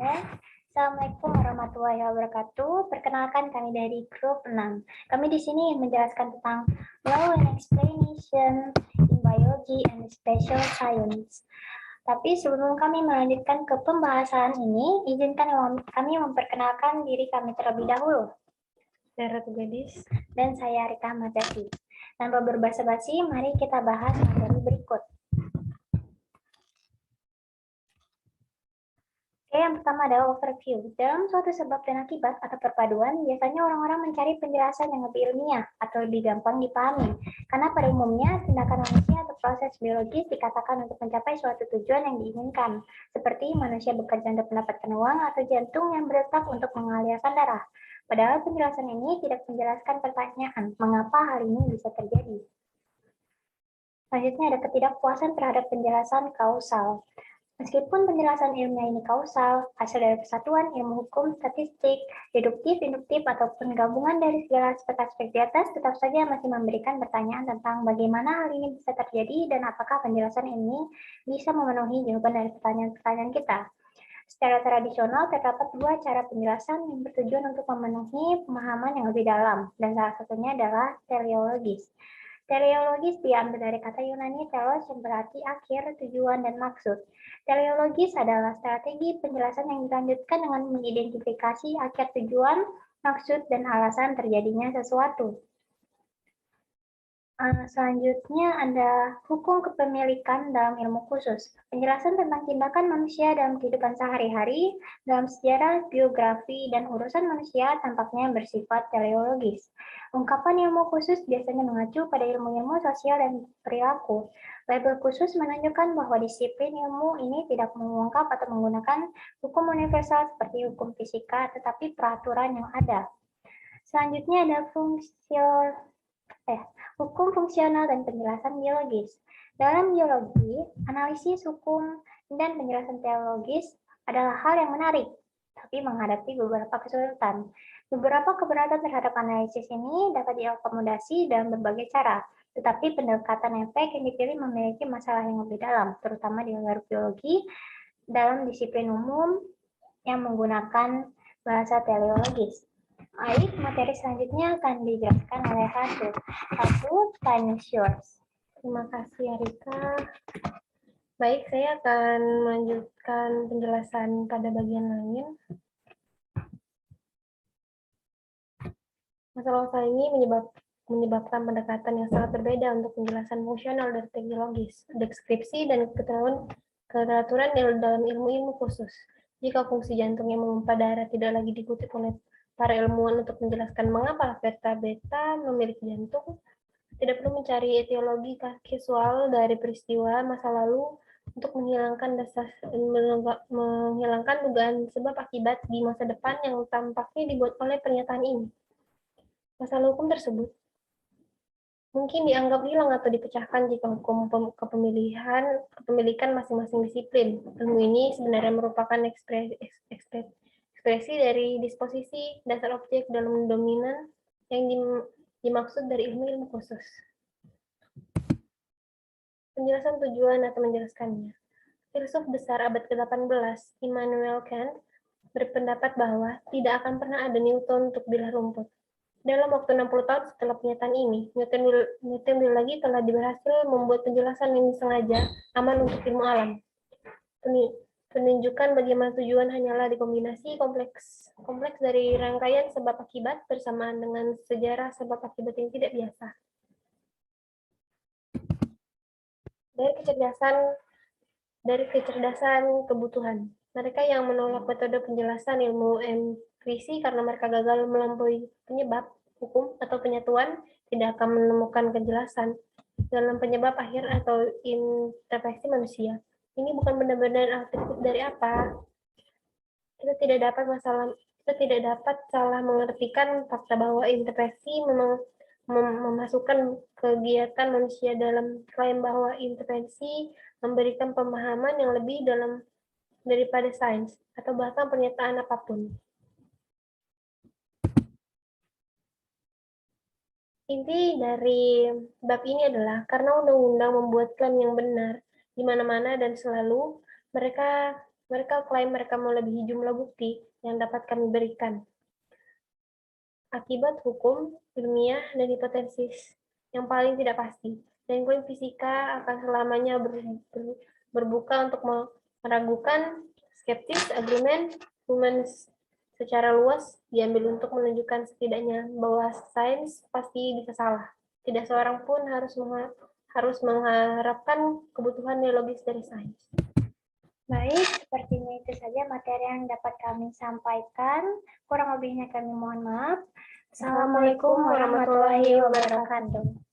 Assalamualaikum warahmatullahi wabarakatuh. Perkenalkan kami dari grup 6. Kami di sini menjelaskan tentang law and explanation in biology and special science. Tapi sebelum kami melanjutkan ke pembahasan ini, izinkan kami memperkenalkan diri kami terlebih dahulu. Saya Ratu Gadis. Dan saya Rita Matasi. Tanpa berbasa-basi, mari kita bahas materi berikut. Oke, yang pertama adalah overview. Dalam suatu sebab dan akibat atau perpaduan, biasanya orang-orang mencari penjelasan yang lebih ilmiah atau lebih gampang dipahami. Karena pada umumnya, tindakan manusia atau proses biologis dikatakan untuk mencapai suatu tujuan yang diinginkan, seperti manusia bekerja untuk mendapatkan uang atau jantung yang berdetak untuk mengalirkan darah. Padahal penjelasan ini tidak menjelaskan pertanyaan, mengapa hal ini bisa terjadi. Selanjutnya ada ketidakpuasan terhadap penjelasan kausal. Meskipun penjelasan ilmiah ini kausal, hasil dari persatuan ilmu hukum, statistik, deduktif, induktif, ataupun gabungan dari segala aspek-aspek di atas, tetap saja masih memberikan pertanyaan tentang bagaimana hal ini bisa terjadi dan apakah penjelasan ini bisa memenuhi jawaban dari pertanyaan-pertanyaan kita. Secara tradisional, terdapat dua cara penjelasan yang bertujuan untuk memenuhi pemahaman yang lebih dalam, dan salah satunya adalah teleologis. Teleologis diambil dari kata Yunani telos yang berarti akhir, tujuan, dan maksud. Teleologis adalah strategi penjelasan yang dilanjutkan dengan mengidentifikasi akhir tujuan, maksud, dan alasan terjadinya sesuatu. Selanjutnya ada hukum kepemilikan dalam ilmu khusus. Penjelasan tentang tindakan manusia dalam kehidupan sehari-hari, dalam sejarah, biografi, dan urusan manusia tampaknya bersifat teleologis. Ungkapan ilmu khusus biasanya mengacu pada ilmu-ilmu sosial dan perilaku. Label khusus menunjukkan bahwa disiplin ilmu ini tidak mengungkap atau menggunakan hukum universal seperti hukum fisika, tetapi peraturan yang ada. Selanjutnya ada hukum fungsional dan penjelasan biologis. Dalam biologi, analisis hukum dan penjelasan teologis adalah hal yang menarik, tapi menghadapi beberapa kesulitan. Beberapa keberatan terhadap analisis ini dapat diakomodasi dalam berbagai cara, tetapi pendekatan efek yang dipilih memiliki masalah yang lebih dalam, terutama di luar biologi, dalam disiplin umum yang menggunakan bahasa teleologis. Baik, materi selanjutnya akan dijelaskan oleh Ratu. Ratu, time is yours. Terima kasih, Rika. Baik, saya akan melanjutkan penjelasan pada bagian lain. Masalah-masalah ini menyebabkan pendekatan yang sangat berbeda untuk penjelasan fungsional dan teknologis, deskripsi, dan keteraturan dalam ilmu-ilmu khusus. Jika fungsi jantung yang memompa darah tidak lagi dikutip oleh para ilmuwan untuk menjelaskan mengapa vertebrata memiliki jantung, tidak perlu mencari etiologi kasual dari peristiwa masa lalu untuk menghilangkan dugaan sebab akibat di masa depan yang tampaknya dibuat oleh pernyataan ini. Masalah hukum tersebut mungkin dianggap hilang atau dipecahkan jika hukum kepemilikan masing-masing disiplin. Ilmu ini sebenarnya merupakan ekspresi dari disposisi dasar objek dalam dominan yang dimaksud dari ilmu-ilmu khusus. Penjelasan tujuan atau menjelaskannya. Filsuf besar abad ke-18, Immanuel Kant, berpendapat bahwa tidak akan pernah ada Newton untuk bilah rumput. Dalam waktu 60 tahun setelah pernyataan ini, Newton lagi telah berhasil membuat penjelasan yang disengaja aman untuk ilmu alam. Penunjukan bagaimana tujuan hanyalah dikombinasi kompleks dari rangkaian sebab akibat bersamaan dengan sejarah sebab akibat yang tidak biasa. Dari kecerdasan kebutuhan. Mereka yang menolak metode penjelasan ilmu emprisi karena mereka gagal melampaui penyebab, hukum, atau penyatuan tidak akan menemukan kejelasan dalam penyebab akhir atau intervensi manusia. Ini bukan benar-benar atributif dari apa. Kita tidak dapat salah mengartikan fakta bahwa intervensi memang memasukkan kegiatan manusia dalam klaim bahwa intervensi memberikan pemahaman yang lebih dalam daripada sains atau bahkan pernyataan apapun. Inti dari bab ini adalah karena undang-undang membuat klaim yang benar di mana-mana dan selalu, mereka Mereka klaim mereka melebihi jumlah bukti yang dapat kami berikan. Akibat hukum, ilmiah, dan hipotesis yang paling tidak pasti. Dan klaim fisika akan selamanya berbuka untuk meragukan skeptis, argumen, humanis secara luas diambil untuk menunjukkan setidaknya bahwa sains pasti bisa salah. Tidak seorang pun harus mengharapkan kebutuhan neologis dari sains. Baik, sepertinya itu saja materi yang dapat kami sampaikan. Kurang lebihnya kami mohon maaf. Assalamualaikum warahmatullahi wabarakatuh.